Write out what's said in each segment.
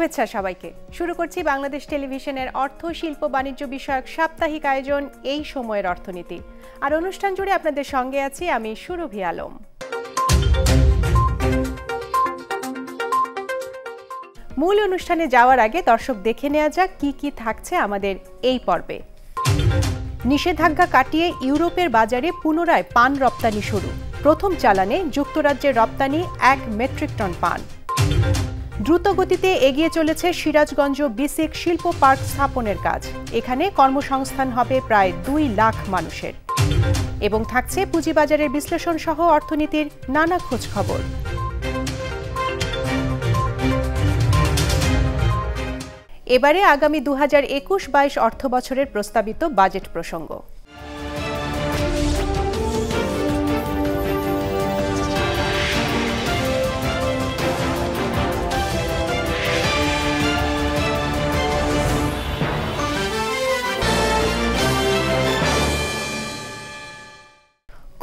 শুভেচ্ছা সবাইকে। শুরু করছি বাংলাদেশ টেলিভিশনের অর্থ শিল্প বাণিজ্য বিষয়ক সাপ্তাহিক আয়োজন এই সময়ের অর্থনীতি। আর অনুষ্ঠান জুড়ে আপনাদের সঙ্গে আছি আমি সুরভি আলম। মূল অনুষ্ঠানে যাওয়ার আগে দর্শক দেখে নেওয়া যাক কি কি থাকছে আমাদের এই পর্বে। নিষেধাজ্ঞা কাটিয়ে ইউরোপের বাজারে পুনরায় পান রপ্তানি শুরু। প্রথম চালানে যুক্তরাজ্যের রপ্তানি 1 মেট্রিক টন পান। দ্রুত গতিতে এগিয়ে চলেছে সিরাজগঞ্জ বিসিক শিল্প পার্ক স্থাপনের কাজ। এখানে কর্মসংস্থান হবে প্রায় 2 লাখ মানুষের। এবং থাকছে পুঁজিবাজারের বিশ্লেষণ সহ অর্থনীতির নানা খোঁজ খবর। এবারে আগামী 2021-22 অর্থবছরের প্রস্তাবিত বাজেট প্রসঙ্গ।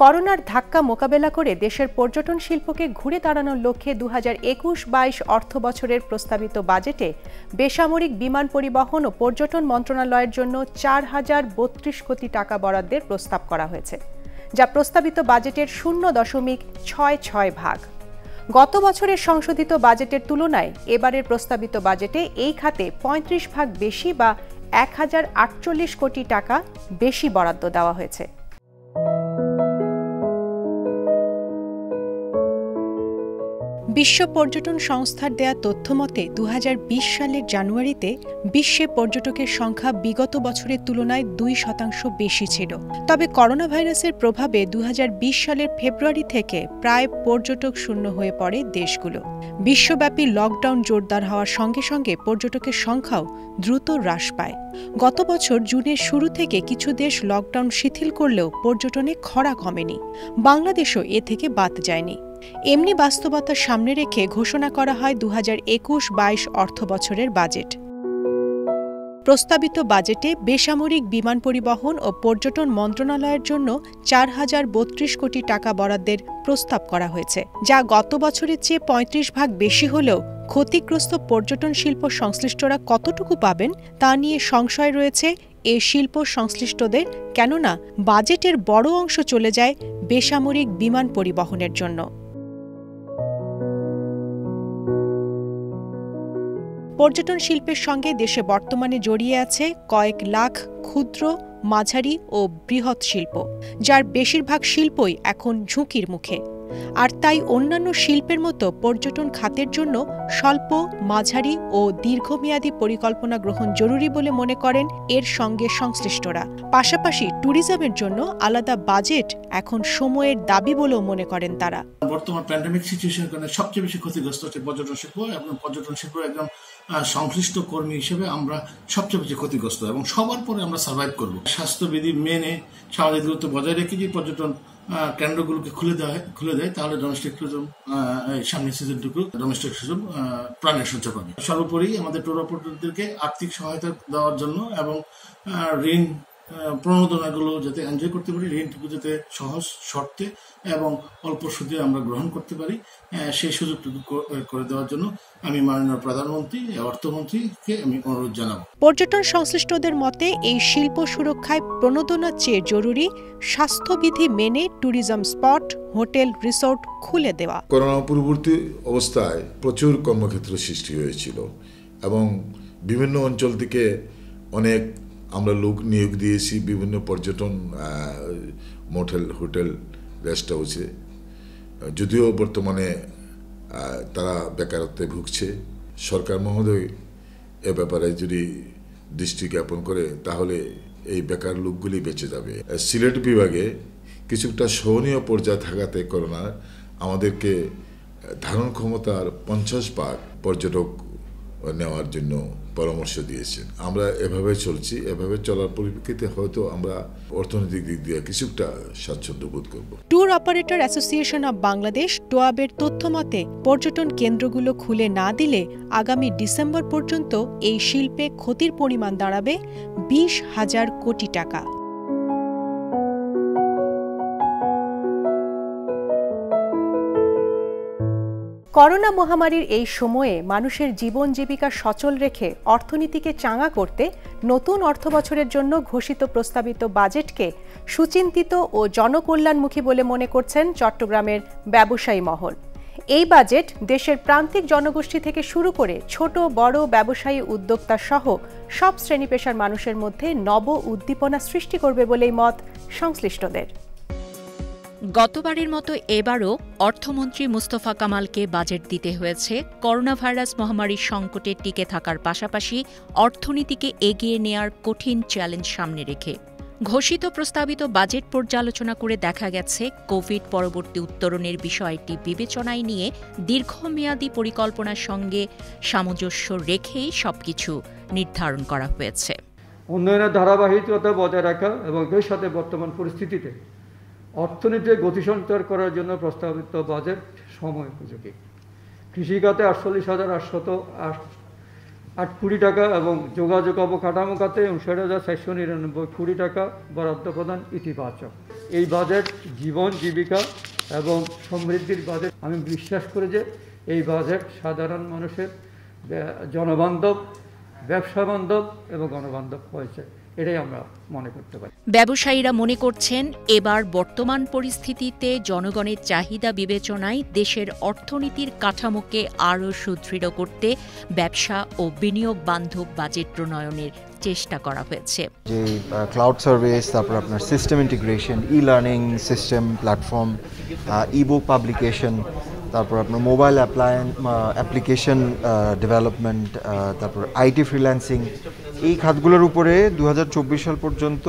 করোনার ধাক্কা মোকাবেলা করে দেশের পর্যটন শিল্পকে ঘুরে দাঁড়ানোর লক্ষ্যে 2021-22 অর্থবছরের প্রস্তাবিত বাজেটে বেসামরিক বিমান পরিবহন ও পর্যটন মন্ত্রণালয়ের জন্য 4032 কোটি টাকা বরাদ্দের প্রস্তাব করা হয়েছে, যা প্রস্তাবিত বাজেটের 0.66 ভাগ। গত বছরের সংশোধিত বাজেটের তুলনায় এবারের প্রস্তাবিত বাজেটে এই খাতে 35 ভাগ বেশি বা 1048 কোটি টাকা বেশি বরাদ্দ দেওয়া হয়েছে। বিশ্ব পর্যটন সংস্থার দেয়া তথ্য মতে 2020 সালের জানুয়ারিতে বিশ্বে পর্যটকের সংখ্যা বিগত বছরের তুলনায় 2% বেশি ছিল। তবে করোনা ভাইরাসের প্রভাবে 2020 সালের ফেব্রুয়ারি থেকে প্রায় পর্যটক শূন্য হয়ে পড়ে দেশগুলো। বিশ্বব্যাপী লকডাউন জোরদার হওয়ার সঙ্গে সঙ্গে পর্যটকের সংখ্যাও দ্রুত হ্রাস পায়। গত বছর জুনের শুরু থেকে কিছু দেশ লকডাউন শিথিল করলেও পর্যটনে খরা কমেনি। বাংলাদেশও এ থেকে বাদ যায়নি। এমনি বাস্তবতার সামনে রেখে ঘোষণা করা হয় 2021-22 অর্থবছরের বাজেট। প্রস্তাবিত বাজেটে বেসামরিক বিমান পরিবহন ও পর্যটন মন্ত্রণালয়ের জন্য 4032 কোটি টাকা বরাদ্দের প্রস্তাব করা হয়েছে, যা গত বছরের চেয়ে 35 ভাগ বেশি হলেও ক্ষতিগ্রস্ত পর্যটন শিল্প সংশ্লিষ্টরা কতটুকু পাবেন তা নিয়ে সংশয় রয়েছে এই শিল্প সংশ্লিষ্টদের, কেননা বাজেটের বড় অংশ চলে যায় বেসামরিক বিমান পরিবহনের জন্য। পর্যটন শিল্পের সঙ্গে দেশে বর্তমানে জড়িয়ে আছে কয়েক লাখ ক্ষুদ্র, মাঝারি ও বৃহৎ শিল্প, যার বেশিরভাগ শিল্পই এখন ঝুঁকির মুখে। আর তাই অন্যান্য শিল্পের মতো পর্যটন খাতের জন্য স্বল্প, মাঝারি ও দীর্ঘমেয়াদী পরিকল্পনা গ্রহণ জরুরি বলে মনে করেন এর সঙ্গে সংশ্লিষ্টরা। পাশাপাশি ট্যুরিজমের জন্য আলাদা বাজেট এখন সময়ের দাবি বলেও মনে করেন তারা। বর্তমান প্যান্ডেমিক সিচুয়েশনের কারণে সবচেয়ে বেশি ক্ষতিগ্রস্ত হচ্ছে পর্যটন শিল্প, এবং পর্যটন শিল্প একদম সংশ্লিষ্ট কর্মী হিসেবে আমরা সবচেয়ে বেশি ক্ষতিগ্রস্ত, এবং সবার পরে আমরা সার্ভাইভ করব। স্বাস্থ্যবিধি মেনে সামাজিক দূরত্ব বজায় রেখে যে পর্যটন কেন্দ্রগুলোকে খুলে দেয়, তাহলে ডোমেস্টিক ট্যুরিজম সামনের সিজনটুকু ডোমেস্টিক ট্যুরিজম প্রাণের সঞ্চয় পাবে। সর্বোপরি আমাদের ট্যুর অপারেটরদেরকে আর্থিক সহায়তা দেওয়ার জন্য এবং ঋণ প্রণোদনাগুলো যাতে এনজয় করতে পারি, ঋণটুকু যাতে সহজ শর্তে এবং অল্প সুদে আমরা গ্রহণ করতে পারি, সেই সুযোগটুকু করে দেওয়ার জন্য আমি মাননীয় প্রধানমন্ত্রী, অর্থমন্ত্রীকে আমি অনুরোধ জানাবো। পর্যটন সংশ্লিষ্টদের মতে এই শিল্প সুরক্ষায় প্রণোদনার চেয়ে জরুরি স্বাস্থ্যবিধি মেনে ট্যুরিজম স্পট, হোটেল, রিসোর্ট খুলে দেওয়া। করোনা পূর্ববর্তী অবস্থায় প্রচুর কর্মক্ষেত্র সৃষ্টি হয়েছিল এবং বিভিন্ন অঞ্চল থেকে অনেক আমরা লোক নিয়োগ দিয়েছি বিভিন্ন পর্যটন মোটেল, হোটেল, রেস্ট হাউসে। যদিও বর্তমানে তারা বেকারত্বে ভুগছে। সরকার মহোদয় এ ব্যাপারে যদি দৃষ্টি জ্ঞাপন করে তাহলে এই বেকার লোকগুলি বেঁচে যাবে। সিলেট বিভাগে কিছুটা সহনীয় পর্যায়ে থাকাতে করোনা আমাদেরকে ধারণ ক্ষমতার 50 ভাগ পর্যটক নেওয়ার জন্য পরামর্শ দিয়েছেন। আমরা এভাবে চলছি। এভাবে চলার পরিপ্রেক্ষিতে হয়তো আমরা অর্থনৈতিক দিক দিয়ে কিছুটা স্বাচ্ছন্দ্য বোধ করব। Tour operator association of Bangladesh টোয়াবের তথ্য মতে পর্যটন কেন্দ্রগুলো খুলে না দিলে আগামী ডিসেম্বর পর্যন্ত এই শিল্পে ক্ষতির পরিমাণ দাঁড়াবে 20,000 কোটি টাকা। করোনা মহামারীর এই সময়ে মানুষের জীবন জীবিকা সচল রেখে অর্থনীতিকে চাঙা করতে নতুন অর্থবছরের জন্য ঘোষিত প্রস্তাবিত বাজেটকে সুচিন্তিত ও জনকল্যাণমুখী বলে মনে করছেন চট্টগ্রামের ব্যবসায়ী মহল। এই বাজেট দেশের প্রান্তিক জনগোষ্ঠী থেকে শুরু করে ছোট বড় ব্যবসায়ী উদ্যোক্তা সহ সব শ্রেণী পেশার মানুষের মধ্যে নব উদ্দীপনা সৃষ্টি করবে বলেই মত সংশ্লিষ্টদের। গতবারের মতো এবারও অর্থমন্ত্রী মুস্তফা কামালকে বাজেট দিতে হয়েছে করোনা ভাইরাস মহামারীর সংকটে টিকে থাকার পাশাপাশি অর্থনীতিকে এগিয়ে নেয়ার কঠিন চ্যালেঞ্জ সামনে রেখে। ঘোষিত প্রস্তাবিত বাজেট পর্যালোচনা করে দেখা গেছে কোভিড পরবর্তী উত্তরণের বিষয়টি বিবেচনায় নিয়ে দীর্ঘমেয়াদী পরিকল্পনার সঙ্গে সামঞ্জস্য রেখেই সবকিছু নির্ধারণ করা হয়েছে। উন্নয়নের ধারাবাহিকতা বজায় রাখা এবং এর সাথে বর্তমান পরিস্থিতিতে অর্থনীতিতে গতি সঞ্চার করার জন্য প্রস্তাবিত বাজেট সময় উপযোগী। কৃষিখাতে 48,808 কোটি টাকা এবং যোগাযোগ অবকাঠামো খাতে 59,499 কোটি টাকা বরাদ্দ প্রদান ইতিবাচক। এই বাজেট জীবন জীবিকা এবং সমৃদ্ধির বাজেট। আমি বিশ্বাস করি যে এই বাজেট সাধারণ মানুষের জনবান্ধব, ব্যবসা বান্ধব এবং গণবান্ধব হয়েছে, এটাই আমরা মনে করতে পারি। ব্যবসায়ীরা মনে করছেন এবার বর্তমান পরিস্থিতিতে জনগণের চাহিদা বিবেচনায় দেশের অর্থনীতির কাঠামোকে আরও সুদৃঢ় করতে ব্যবসা ও বিনিয়োগ বান্ধব বাজেট প্রণয়নের চেষ্টা করা হয়েছে। যে ক্লাউড সার্ভিস, তারপর আপনার system integration, e learning system platform, ebook publication, তারপর আপনার মোবাইল অ্যাপ্লিকেশন ডেভেলপমেন্ট, তারপর আইটি ফ্রিল্যান্সিং, এই খাতগুলোর উপরে 2024 সাল পর্যন্ত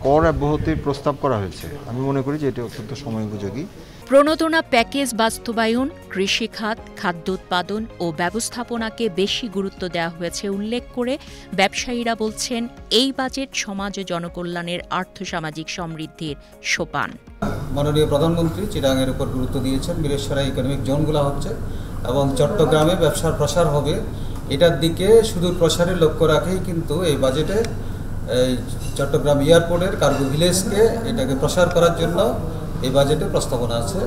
কর অব্যাহতির প্রস্তাব করা হয়েছে। আমি মনে করি যে এটি অত্যন্ত সময় উপযোগী। প্রণোদনা প্যাকেজ বাস্তবায়ন, কৃষি খাত, খাদ্য উৎপাদন ও ব্যবস্থাপনাকে বেশি গুরুত্ব দেওয়া হয়েছে উল্লেখ করে ব্যবসায়ীরা বলছেন এই বাজেট সমাজ ও জনকল্যাণের আর্থসামাজিক সমৃদ্ধির সোপান। মাননীয় প্রধানমন্ত্রী চিটাগাংয়ের উপর গুরুত্ব দিয়েছেন। মিরেশ্বরাই ইকোনমিক জোনগুলো হচ্ছে এবং চট্টগ্রামে ব্যবসার প্রসার হবে, এটার দিকে শুধু প্রসারের লক্ষ্য রাখেই কিন্তু এই বাজেটে চট্টগ্রাম এয়ারপোর্টের কার্গো ভিলেজকে এটাকে প্রসার করার জন্য এই বাজেটে প্রস্তাবনা আছে।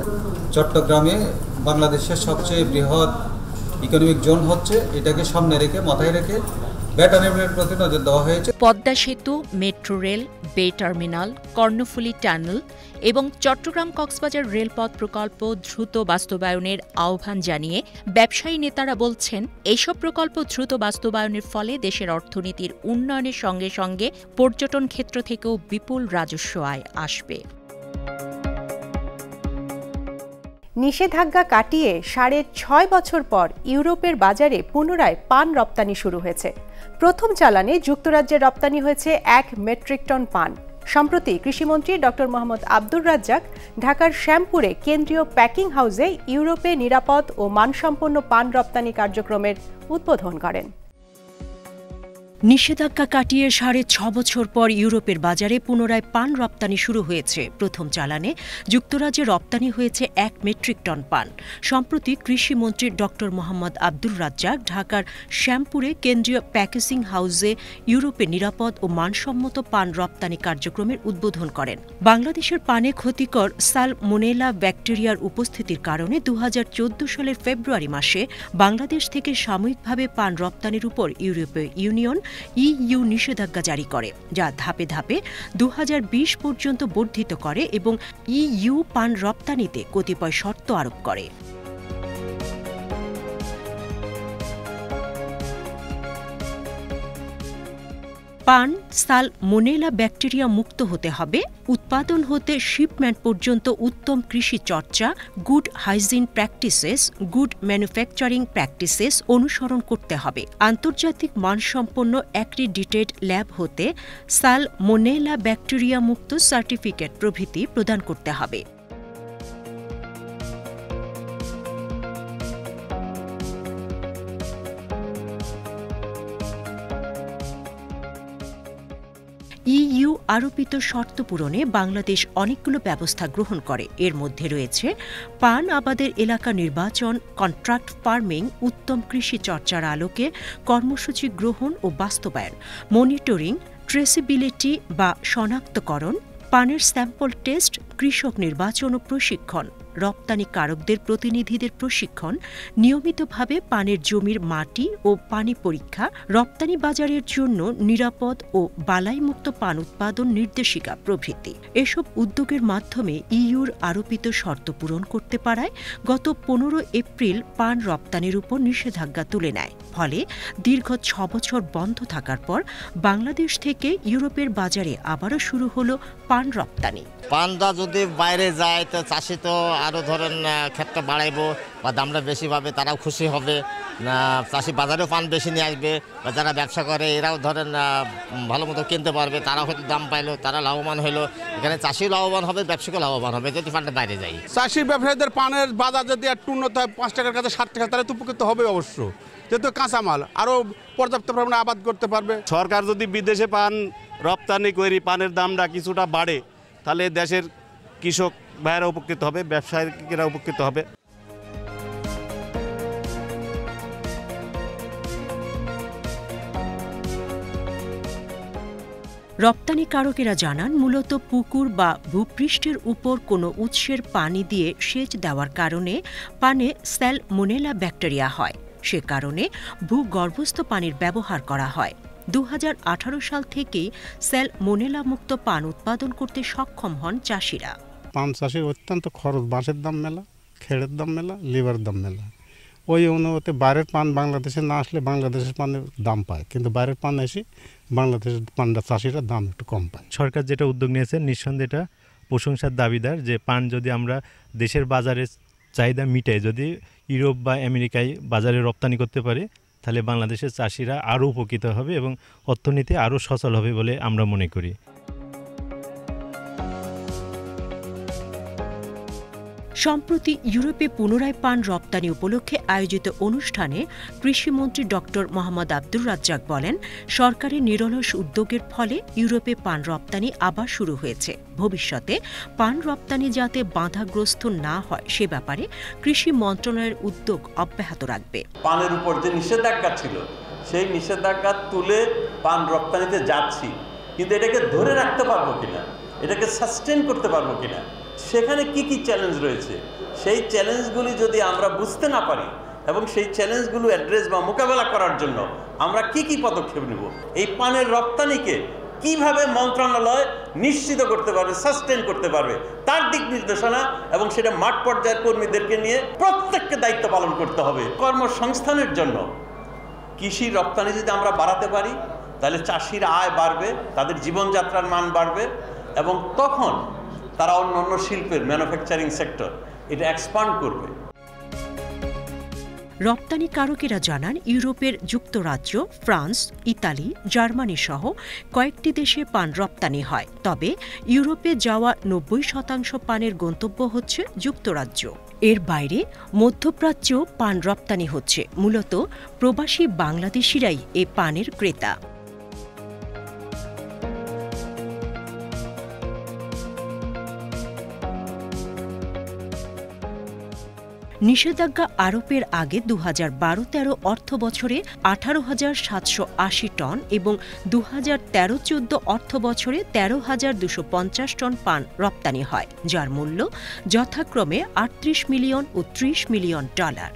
চট্টগ্রামে বাংলাদেশের সবচেয়ে বৃহৎ ইকোনমিক জোন হচ্ছে, এটাকে সামনে রেখে মাথায় রেখে ব্যাটারির প্রতি নজর দেওয়া হয়েছে। পদ্মা সেতু, মেট্রো রেল, বে টার্মিনাল, কর্ণফুলী টানেল এবং চট্টগ্রাম কক্সবাজার রেলপথ প্রকল্প দ্রুত বাস্তবায়নের আহ্বান জানিয়ে ব্যবসায়ী নেতারা বলছেন এইসব প্রকল্প দ্রুত বাস্তবায়নের ফলে দেশের অর্থনীতির উন্নয়নের সঙ্গে সঙ্গে পর্যটন ক্ষেত্র থেকেও বিপুল রাজস্ব আয় আসবে। নিষেধাজ্ঞা কাটিয়ে 6.5 বছর পর ইউরোপের বাজারে পুনরায় পান রপ্তানি শুরু হয়েছে। প্রথম চালানে যুক্তরাজ্যে রপ্তানি হয়েছে 1 মেট্রিক টন পান। সম্প্রতি কৃষিমন্ত্রী ডক্টর মোহাম্মদ আব্দুর রাজ্জাক ঢাকার শ্যামপুরে কেন্দ্রীয় প্যাকিং হাউসে ইউরোপে নিরাপদ ও মানসম্পন্ন পান রপ্তানি কার্যক্রমের উদ্বোধন করেন। নিষেধাজ্ঞা কাটিয়ে 6.5 বছর পর ইউরোপের বাজারে পুনরায় পান রপ্তানি শুরু হয়েছে। প্রথম চালানে যুক্তরাজ্যে রপ্তানি হয়েছে 1 মেট্রিক টন পান। সম্প্রতি কৃষিমন্ত্রী ডক্টর মোহাম্মদ আব্দুর রাজ্জাক ঢাকার শ্যামপুরে কেন্দ্রীয় প্যাকেজিং হাউসে ইউরোপে নিরাপদ ও মানসম্মত পান রপ্তানি কার্যক্রমের উদ্বোধন করেন। বাংলাদেশের পানে ক্ষতিকর সালমোনেলা ব্যাকটেরিয়ার উপস্থিতির কারণে 2014 সালের ফেব্রুয়ারি মাসে বাংলাদেশ থেকে সাময়িকভাবে পান রপ্তানির উপর ইউরোপীয় ইউনিয়ন ইইউ নিষেধাজ্ঞা জারি করে, যা ধাপে ধাপে 2020 পর্যন্ত বর্ধিত করে এবং ইইউ পান রপ্তানিতে কতিপয় শর্ত আরোপ করে। পান সালমোনেলা ব্যাকটেরিয়া মুক্ত হতে হবে, উৎপাদন হতে শিপমেন্ট পর্যন্ত উত্তম কৃষি চর্চা, good hygiene practices, good manufacturing practices অনুসরণ করতে হবে। আন্তর্জাতিক মানসম্পন্ন অ্যাক্রিডিটেড ল্যাব হতে সালমোনেলা ব্যাকটেরিয়া মুক্ত সার্টিফিকেট প্রভৃতি প্রদান করতে হবে। ইইউ আরোপিত শর্ত পূরণে বাংলাদেশ অনেকগুলো ব্যবস্থা গ্রহণ করে। এর মধ্যে রয়েছে পান আবাদের এলাকা নির্বাচন, কন্ট্রাক্ট ফার্মিং, উত্তম কৃষি চর্চার আলোকে কর্মসূচি গ্রহণ ও বাস্তবায়ন, মনিটরিং, ট্রেসিবিলিটি বা শনাক্তকরণ, পানের স্যাম্পল টেস্ট, কৃষক নির্বাচন ও প্রশিক্ষণ, রপ্তানিকারকদের প্রতিনিধিদের প্রশিক্ষণ, নিয়মিতভাবে পানের জমির মাটি ও পানি পরীক্ষা, রপ্তানি বাজারের জন্য নিরাপদ ও বালাইমুক্ত পান উৎপাদন নির্দেশিকা প্রভৃতি। এসব উদ্যোগের মাধ্যমে ইইউর আরোপিত শর্ত পূরণ করতে পারায় গত 15 এপ্রিল পান রপ্তানির উপর নিষেধাজ্ঞা তুলে নেয়। ফলে দীর্ঘ 6 বছর বন্ধ থাকার পর বাংলাদেশ থেকে ইউরোপের বাজারে আবারও শুরু হলো পান রপ্তানি। পানটা যদি বাইরে যায় তো চাষি তো আরও ধরেন ক্ষেতটা বাড়াইবো বা দামটা বেশি পাবে, তারাও খুশি হবে। চাষি বাজারেও পান বেশি নিয়ে আসবে, বা যারা ব্যবসা করে এরাও ধরেন ভালো মতো কিনতে পারবে, তারাও হয়তো দাম পাইলো, তারা লাভবান হলো। এখানে চাষিও লাভবান হবে, ব্যবসাকেও লাভবান হবে যদি পানটা বাইরে যায়। চাষি ব্যবসায়ীদের পানের বাজার যদি একটু উন্নত হয়, 5 টাকার কাছে 7 টাকা, তাহলে তো উপকৃত হবে অবশ্য। যেহেতু কাঁচামাল আরও পর্যাপ্ত পরিমাণে আবাদ করতে পারবে। সরকার যদি বিদেশে পান রপ্তানি করে পানের দামটা কিছুটা বাড়ে, তাহলে দেশের কৃষক ভাইয়েরা উপকৃত হবে, ব্যবসায়ীরা উপকৃত হবে। রপ্তানিকারকেরা জানান, মূলত পুকুর বা ভূপৃষ্ঠের উপর কোনো উৎসের পানি দিয়ে সেচ দেওয়ার কারণে পানে স্যালমোনেলা ব্যাকটেরিয়া হয়। সে কারণে ভূগর্ভস্থ পানির ব্যবহার করা হয়। 2018 সাল থেকেই স্যালমোনেলা মুক্ত পান উৎপাদন করতে সক্ষম হন চাষিরা। পান চাষের অত্যন্ত খরচ, বাঁশের দাম মেলা, খেড়ের দাম মেলা, লিভার দাম মেলা। ওই অনুপাতে বাইরের পান বাংলাদেশে না আসলে বাংলাদেশের পানের দাম পায়, কিন্তু বাইরের পান এসে বাংলাদেশের পানটা চাষিরা দাম একটু কম পায়। সরকার যেটা উদ্যোগ নিয়েছে নিঃসন্দেহে এটা প্রশংসার দাবিদার, যে পান যদি আমরা দেশের বাজারে চাহিদা মিটাই, যদি ইউরোপ বা আমেরিকায় বাজারে রপ্তানি করতে পারি, তাহলে বাংলাদেশের চাষিরা আরও উপকৃত হবে এবং অর্থনীতি আরও সচল হবে বলে আমরা মনে করি। সম্প্রতি ইউরোপে পুনরায় পান রপ্তানি উপলক্ষে আয়োজিত অনুষ্ঠানে কৃষিমন্ত্রী ডক্টর মোহাম্মদ আব্দুর রাজ্জাক বলেন, সরকারের নিরলস উদ্যোগের ফলে ইউরোপে পান রপ্তানি আবার শুরু হয়েছে। ভবিষ্যতে পান রপ্তানি যাতে বাধাগ্রস্ত না হয় সে ব্যাপারে কৃষি মন্ত্রণালয়ের উদ্যোগ অব্যাহত রাখবে। পানের উপর যে নিষেধাজ্ঞা ছিল সেই নিষেধাজ্ঞা তুলে পান রপ্তানিতে যাচ্ছি, কিন্তু এটাকে ধরে রাখতে পারবো কিনা, এটাকে সাস্টেন করতে পারবো কিনা, সেখানে কি কি চ্যালেঞ্জ রয়েছে, সেই চ্যালেঞ্জগুলি যদি আমরা বুঝতে না পারি এবং সেই চ্যালেঞ্জগুলো অ্যাড্রেস বা মোকাবেলা করার জন্য আমরা কি কি পদক্ষেপ নেব, এই পানের রপ্তানিকে কিভাবে মন্ত্রণালয় নিশ্চিত করতে পারবে, সাস্টেন করতে পারবে, তার দিক নির্দেশনা এবং সেটা মাঠ পর্যায়ের কর্মীদেরকে নিয়ে প্রত্যেককে দায়িত্ব পালন করতে হবে। কর্মসংস্থানের জন্য কৃষি রপ্তানি যদি আমরা বাড়াতে পারি, তাহলে চাষির আয় বাড়বে, তাদের জীবনযাত্রার মান বাড়বে এবং তখন তারা অন্য শিল্পের ম্যানুফ্যাকচারিং সেক্টর এটা এক্সপান্ড করবে। রপ্তানিকারকেরা জানান, ইউরোপের যুক্তরাজ্য, ফ্রান্স, ইতালি, জার্মানি সহ কয়েকটি দেশে পান রপ্তানি হয়। তবে ইউরোপে যাওয়া 90% পানের গন্তব্য হচ্ছে যুক্তরাজ্য। এর বাইরে মধ্যপ্রাচ্যেও পান রপ্তানি হচ্ছে। মূলত প্রবাসী বাংলাদেশিরাই এ পানের ক্রেতা। নিষেধাজ্ঞা আরোপের আগে 2012-13 অর্থ বছরে 18,780 টন এবং 2013-14 অর্থ বছরে 13,250 টন পান রপ্তানি হয়, যার মূল্য যথাক্রমে 38 মিলিয়ন ও 30 মিলিয়ন ডলার।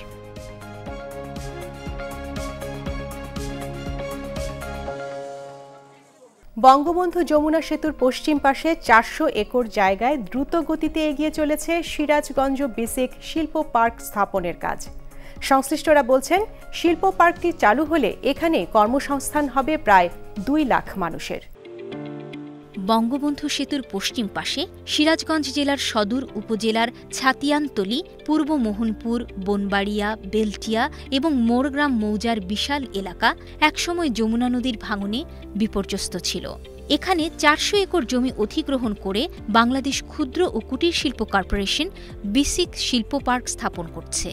বঙ্গবন্ধু যমুনা সেতুর পশ্চিম পাশে 400 একর জায়গায় দ্রুত গতিতে এগিয়ে চলেছে সিরাজগঞ্জ বেসিক শিল্প পার্ক স্থাপনের কাজ। সংশ্লিষ্টরা বলছেন, শিল্প পার্কটি চালু হলে এখানে কর্মসংস্থান হবে প্রায় 2 লাখ মানুষের। বঙ্গবন্ধু সেতুর পশ্চিম পাশে সিরাজগঞ্জ জেলার সদর উপজেলার ছাতিয়ানতলী, পূর্ব মোহনপুর, বনবাড়িয়া, বেলটিয়া এবং মোরগ্রাম মৌজার বিশাল এলাকা একসময় যমুনা নদীর ভাঙনে বিপর্যস্ত ছিল। এখানে 400 একর জমি অধিগ্রহণ করে বাংলাদেশ ক্ষুদ্র ও কুটির শিল্প কর্পোরেশন বেসিক শিল্প পার্ক স্থাপন করছে।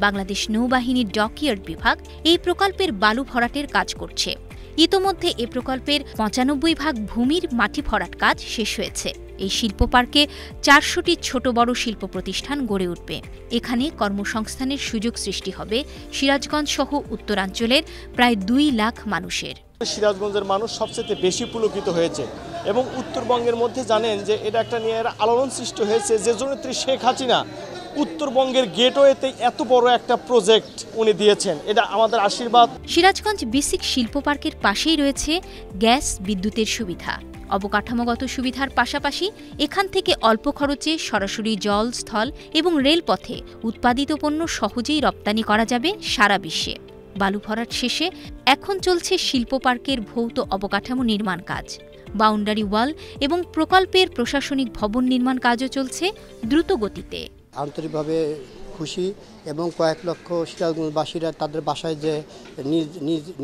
বাংলাদেশ নৌবাহিনীর ডকইয়ার্ড বিভাগ এই প্রকল্পের বালু ভরাটের কাজ করছে। ইতোমধ্যে এ প্রকল্পের 95 ভাগ ভূমির মাটি ভরাট কাজ শেষ হয়েছে। এই শিল্প পার্কে 400টি ছোট বড় শিল্প প্রতিষ্ঠান গড়ে উঠবে। এখানে কর্মসংস্থানের সুযোগ সৃষ্টি হবে সিরাজগঞ্জ সহ উত্তরাঞ্চলের প্রায় 2 লাখ মানুষের। সিরাজগঞ্জের মানুষ সবচেয়ে বেশি পুলকিত হয়েছে এবং উত্তরবঙ্গের মধ্যে জানেন যে এটা একটা নিয়ে আলোড়ন সৃষ্টি হয়েছে যে জননেত্রী শেখ হাসিনা উত্তরবঙ্গের গেটওয়েতে এত বড় একটা প্রজেক্ট উনি দিয়েছেন, এটা আমাদের আশীর্বাদ। সিরাজগঞ্জ বেসিক শিল্প পার্কের পাশেই রয়েছে গ্যাস বিদ্যুতের সুবিধা। অবকাঠামোগত সুবিধার পাশাপাশি এখান থেকে অল্প খরচে সরাসরি জল, স্থল এবং রেলপথে উৎপাদিত পণ্য সহজেই রপ্তানি করা যাবে সারা বিশ্বে। বালু ভরাট শেষে এখন চলছে শিল্প পার্কের ভৌত অবকাঠামো নির্মাণ কাজ। বাউন্ডারি ওয়াল এবং প্রকল্পের প্রশাসনিক ভবন নির্মাণ কাজও চলছে দ্রুত গতিতে। আন্তরিকভাবে খুশি এবং কয়েক লক্ষ সিরাজগঞ্জবাসীরা তাদের বাসায় যে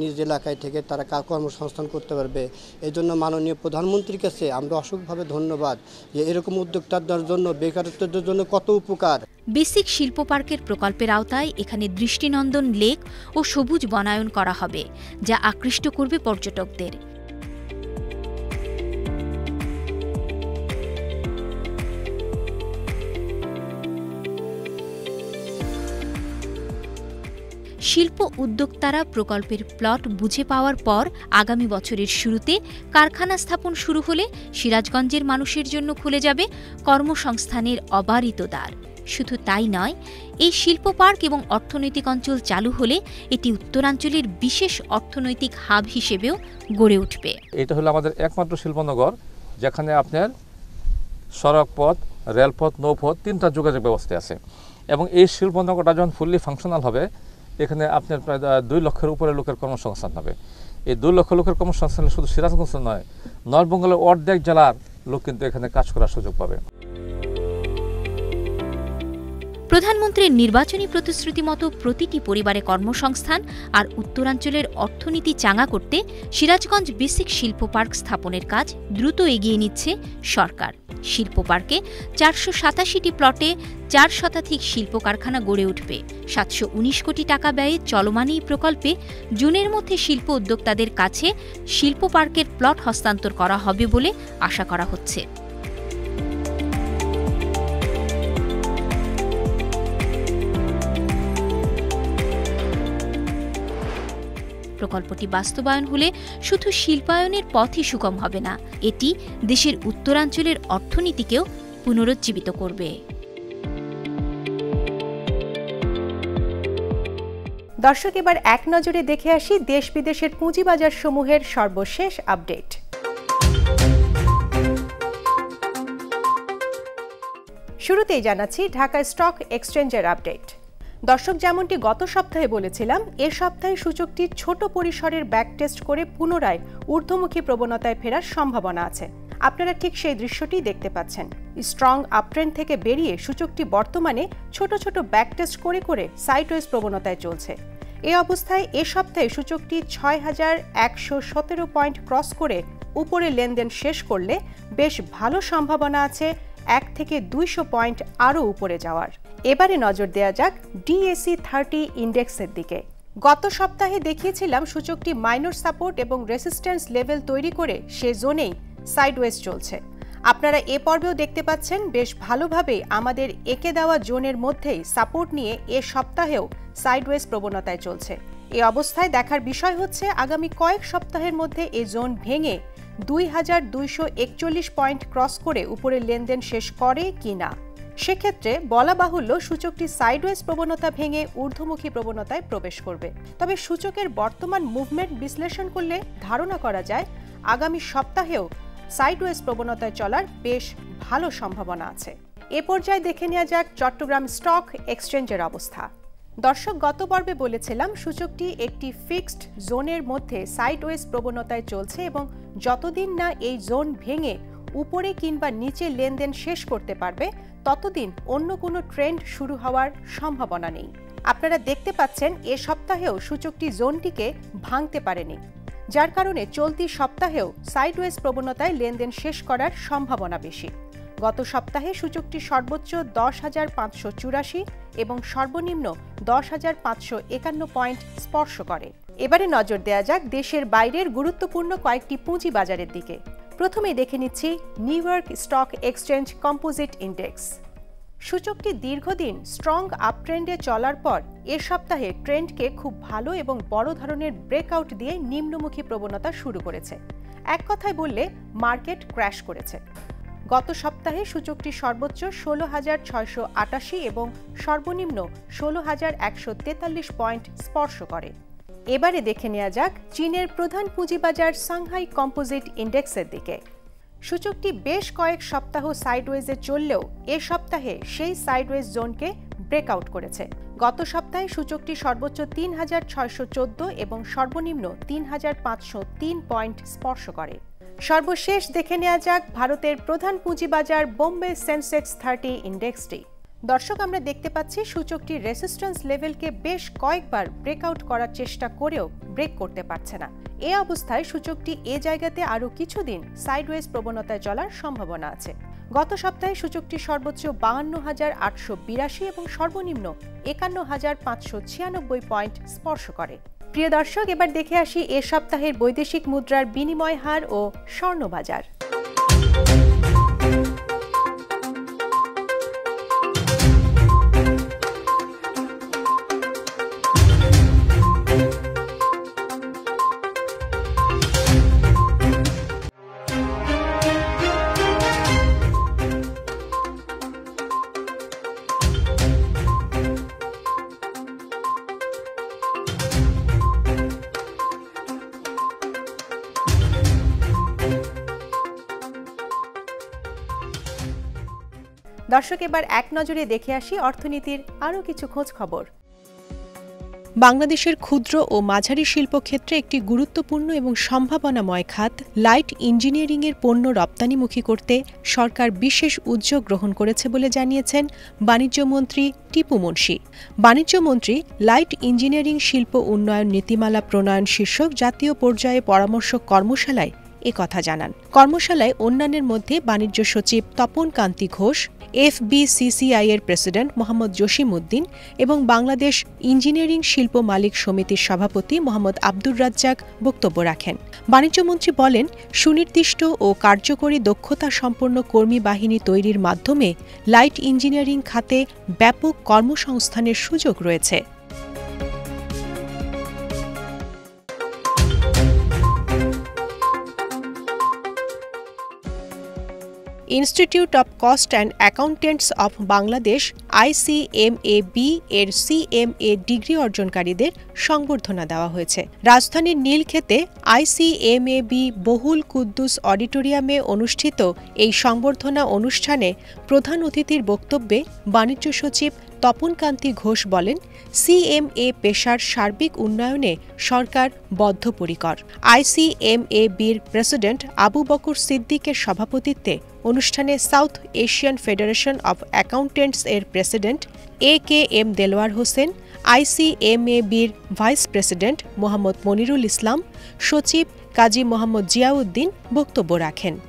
নিজ এলাকায় থেকে তারা কর্মসংস্থান করতে পারবে, এই জন্য মাননীয় প্রধানমন্ত্রীর কাছে আমরা অসংখ্যভাবে ধন্যবাদ যে এরকম উদ্যোক্তাদের জন্য, বেকারত্বের জন্য কত উপকার। বেসিক শিল্প পার্কের প্রকল্পের আওতায় এখানে দৃষ্টিনন্দন লেক ও সবুজ বনায়ন করা হবে, যা আকৃষ্ট করবে পর্যটকদের। শিল্প উদ্যোক্তারা প্রকল্পের প্লট বুঝে পাওয়ার পর আগামী বছরের শুরুতে কারখানা স্থাপন শুরু হলে সিরাজগঞ্জের মানুষের জন্য খুলে যাবে কর্মসংস্থানের অবারিত দ্বার। শুধু তাই নয়, এই শিল্প পার্ক এবং অর্থনৈতিক অঞ্চল চালু হলে এটি উত্তরাঞ্চলের বিশেষ অর্থনৈতিক হাব হিসেবেও গড়ে উঠবে। এটা হলো আমাদের একমাত্র শিল্পনগর যেখানে আপনার সড়ক পথ, রেলপথ, নৌপথ 3টা যোগাযোগ ব্যবস্থা আছে এবং এই শিল্পনগরটা যখন ফুললি ফাংশনাল হবে এখানে আপনার প্রায় 2 লক্ষের উপরে লোকের কর্মসংস্থান হবে। এই 2 লক্ষ লোকের কর্মসংস্থান শুধু সিরাজগঞ্জ নয়, নর্থবেঙ্গলের অর্ধেক জেলার লোক কিন্তু এখানে কাজ করার সুযোগ পাবে। প্রধানমন্ত্রীর নির্বাচনী প্রতিশ্রুতি মতো প্রতিটি পরিবারে কর্মসংস্থান আর উত্তরাঞ্চলের অর্থনীতি চাঙা করতে সিরাজগঞ্জ বেসিক শিল্প পার্ক স্থাপনের কাজ দ্রুত এগিয়ে নিচ্ছে সরকার। শিল্প পার্কে 487টি প্লটে 4 শতাধিক শিল্প কারখানা গড়ে উঠবে। 719 কোটি টাকা ব্যয়ে চলমান এই প্রকল্পে জুনের মধ্যে শিল্প উদ্যোক্তাদের কাছে শিল্প পার্কের প্লট হস্তান্তর করা হবে বলে আশা করা হচ্ছে। প্রকল্পটি বাস্তবায়ন হলে শুধু শিল্পায়নের পথই সুগম হবে না, এটি দেশের উত্তরাঞ্চলের অর্থনীতিকেও পুনরুজ্জীবিত করবে। দর্শক, এবার এক নজরে দেখে আসি দেশ বিদেশের পুঁজিবাজার সমূহের সর্বশেষ আপডেট। শুরুতেই জানাচ্ছি ঢাকা স্টক এক্সচেঞ্জের আপডেট। দর্শক, যেমনটি গত সপ্তাহে বলেছিলাম, এ সপ্তাহে সূচকটি ছোট পরিসরের ব্যাক টেস্ট করে পুনরায় ঊর্ধ্বমুখী প্রবণতায় ফেরার সম্ভাবনা আছে। আপনারা ঠিক সেই দৃশ্যটি দেখতে পাচ্ছেন। স্ট্রং আপট্রেন্ড থেকে বেরিয়ে সূচকটি বর্তমানে ছোট ছোট ব্যাক টেস্ট করে করে সাইডওয়েজ প্রবণতায় চলছে। এই অবস্থায় এ সপ্তাহে সূচকটি ৬,১১৭ পয়েন্ট ক্রস করে উপরে লেনদেন শেষ করলে বেশ ভালো সম্ভাবনা আছে 1 থেকে 200 পয়েন্ট আরও উপরে যাওয়ার। এবারে নজর দেওয়া যাক ডিএসই 30 ইন্ডেক্সের দিকে। গত সপ্তাহে দেখিয়েছিলাম সূচকটি মাইনর সাপোর্ট এবং রেসিস্ট্যান্স লেভেল তৈরি করে সে জোনেই সাইডওয়েজ চলছে। আপনারা এ পর্বেও দেখতে পাচ্ছেন বেশ ভালোভাবে আমাদের এঁকে দেওয়া জোনের মধ্যেই সাপোর্ট নিয়ে এ সপ্তাহেও সাইডওয়েজ প্রবণতায় চলছে। এই অবস্থায় দেখার বিষয় হচ্ছে আগামী কয়েক সপ্তাহের মধ্যে এই জোন ভেঙে 2,241 পয়েন্ট ক্রস করে উপরে লেনদেন শেষ করে কিনা। সেক্ষেত্রে বলা বাহুল্য সূচকটি সাইডওয়েজ প্রবণতা ভেঙে ঊর্ধ্বমুখী প্রবণতায় প্রবেশ করবে। তবে সূচকের বর্তমান মুভমেন্ট বিশ্লেষণ করলে ধারণা করা যায় আগামী সপ্তাহেও সাইডওয়েজ প্রবণতায় চলার বেশ ভালো সম্ভাবনা আছে। এ পর্যায়ে দেখে নেওয়া যাক চট্টগ্রাম স্টক এক্সচেঞ্জের অবস্থা। দর্শক, গত পর্বে বলেছিলাম সূচকটি একটি ফিক্সড জোনের মধ্যে সাইডওয়েজ প্রবণতায় চলছে এবং যতদিন না এই জোন ভেঙে উপরে কিংবা নিচে লেনদেন শেষ করতে পারবে ততদিন অন্য কোনো ট্রেন্ড শুরু হওয়ার সম্ভাবনা নেই। আপনারা দেখতে পাচ্ছেন এ সপ্তাহেও সূচকটি জোনটিকে ভাঙতে পারেনি, যার কারণে চলতি সপ্তাহেও সাইডওয়েজ প্রবণতায় লেনদেন শেষ করার সম্ভাবনা বেশি। গত সপ্তাহে সূচকটি সর্বোচ্চ 10,584 এবং সর্বনিম্ন 10,551 পয়েন্ট স্পর্শ করে। এবারে নজর দেওয়া যাক দেশের বাইরের গুরুত্বপূর্ণ কয়েকটি পুঁজি বাজারের দিকে। প্রথমে দেখে নিচ্ছি new York stock exchange composite index. সূচকটি দীর্ঘদিন স্ট্রং আপট্রেন্ডে চলার পর এ সপ্তাহে ট্রেন্ডকে খুব ভালো এবং বড় ধরনের ব্রেকআউট দিয়ে নিম্নমুখী প্রবণতা শুরু করেছে। এক কথায় বললে মার্কেট ক্র্যাশ করেছে। গত সপ্তাহে সূচকটি সর্বোচ্চ 16,688 এবং সর্বনিম্ন 16,143 পয়েন্ট স্পর্শ করে। এবারে দেখে নেওয়া যাক চীনের প্রধান পুঁজিবাজার সাংহাই কম্পোজিট ইন্ডেক্সের দিকে। সূচকটি বেশ কয়েক সপ্তাহ সাইডওয়েজে চললেও এ সপ্তাহে সেই সাইডওয়েজ জোনকে ব্রেকআউট করেছে। গত সপ্তাহে সূচকটি সর্বোচ্চ 3,614 এবং সর্বনিম্ন 3,503 পয়েন্ট স্পর্শ করে। সর্বশেষ দেখে নেওয়া যাক ভারতের প্রধান পুঁজিবাজার বোম্বে সেন্সেক্স 30 ইন্ডেক্সটি। দর্শক, আমরা দেখতে পাচ্ছি সূচকটি রেসিস্ট্যান্স লেভেলকে বেশ কয়েকবার ব্রেকআউট করার চেষ্টা করেও ব্রেক করতে পারছে না। এ অবস্থায় সূচকটি এ জায়গাতে আরও কিছুদিন সাইডওয়েজ প্রবণতায় চলার সম্ভাবনা আছে। গত সপ্তাহে সূচকটি সর্বোচ্চ 52,882 এবং সর্বনিম্ন 51,596 পয়েন্ট স্পর্শ করে। প্রিয় দর্শক, এবার দেখে আসি এ সপ্তাহের বৈদেশিক মুদ্রার বিনিময় হার ও স্বর্ণবাজার। দর্শক, এবার এক নজরে দেখে আসি অর্থনীতির আরও কিছু খোঁজ খবর। বাংলাদেশের ক্ষুদ্র ও মাঝারি শিল্প ক্ষেত্রে একটি গুরুত্বপূর্ণ এবং সম্ভাবনাময় খাত লাইট ইঞ্জিনিয়ারিংয়ের পণ্য রপ্তানিমুখী করতে সরকার বিশেষ উদ্যোগ গ্রহণ করেছে বলে জানিয়েছেন বাণিজ্যমন্ত্রী টিপু মুনশি। বাণিজ্যমন্ত্রী লাইট ইঞ্জিনিয়ারিং শিল্প উন্নয়ন নীতিমালা প্রণয়ন শীর্ষক জাতীয় পর্যায়ে পরামর্শক কর্মশালায় একথা জানান। কর্মশালায় অন্যান্যের মধ্যে বাণিজ্য সচিব তপন কান্তি ঘোষ, FBCCI এর প্রেসিডেন্ট মোহাম্মদ জসিম উদ্দিন এবং বাংলাদেশ ইঞ্জিনিয়ারিং শিল্প মালিক সমিতির সভাপতি মোহাম্মদ আব্দুর রাজ্জাক বক্তব্য রাখেন। বাণিজ্যমন্ত্রী বলেন, সুনির্দিষ্ট ও কার্যকরী দক্ষতা সম্পন্ন কর্মী বাহিনী তৈরির মাধ্যমে লাইট ইঞ্জিনিয়ারিং খাতে ব্যাপক কর্মসংস্থানের সুযোগ রয়েছে। Institute of cost and accountants of Bangladesh ICMAB এর CMA ডিগ্রি অর্জনকারীদের সংবর্ধনা দেওয়া হয়েছে। রাজধানীর নীলক্ষেতে ICMAB বহুল কুদ্দুস অডিটোরিয়ামে অনুষ্ঠিত এই সংবর্ধনা অনুষ্ঠানে প্রধান অতিথির বক্তব্যে বাণিজ্য সচিব তপন কান্তি ঘোষ বলেন, CMA পেশার সার্বিক উন্নয়নে সরকার বদ্ধপরিকর। ICMABর প্রেসিডেন্ট আবু বকর সিদ্দিকের সভাপতিত্বে অনুষ্ঠানে South Asian Federation of Accountants এর প্রেসিডেন্ট AKM দেলোয়ার হোসেন, ICMABর ভাইস প্রেসিডেন্ট মোহাম্মদ মনিরুল ইসলাম, সচিব কাজী মোহাম্মদ জিয়াউদ্দিন বক্তব্য রাখেন।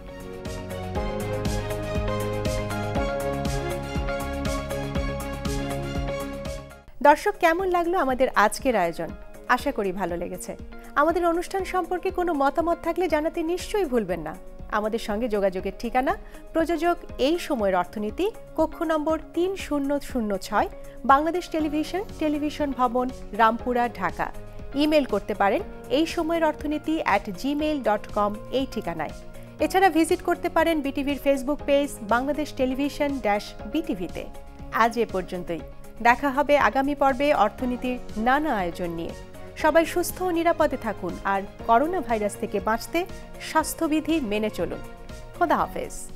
দর্শক, কেমন লাগলো আমাদের আজকের আয়োজন? আশা করি ভালো লেগেছে। আমাদের অনুষ্ঠান সম্পর্কে কোনো মতামত থাকলে জানাতে নিশ্চয়ই ভুলবেন না। আমাদের সঙ্গে যোগাযোগের ঠিকানা প্রযোজক এই সময়ের অর্থনীতি, কক্ষ নম্বর 3006, বাংলাদেশ টেলিভিশন, টেলিভিশন ভবন, রামপুরা, ঢাকা। ইমেল করতে পারেন এই সময়ের অর্থনীতি @gmail.com এই ঠিকানায়। এছাড়া ভিজিট করতে পারেন বিটিভির ফেসবুক পেজ বাংলাদেশ টেলিভিশন-বিটিভিতে। আজ এ পর্যন্তই। দেখা হবে আগামী পর্বে অর্থনীতির নানা আয়োজন নিয়ে। সবাই সুস্থ ও নিরাপদে থাকুন আর করোনা ভাইরাস থেকে বাঁচতে স্বাস্থ্যবিধি মেনে চলুন। খোদা হাফেজ।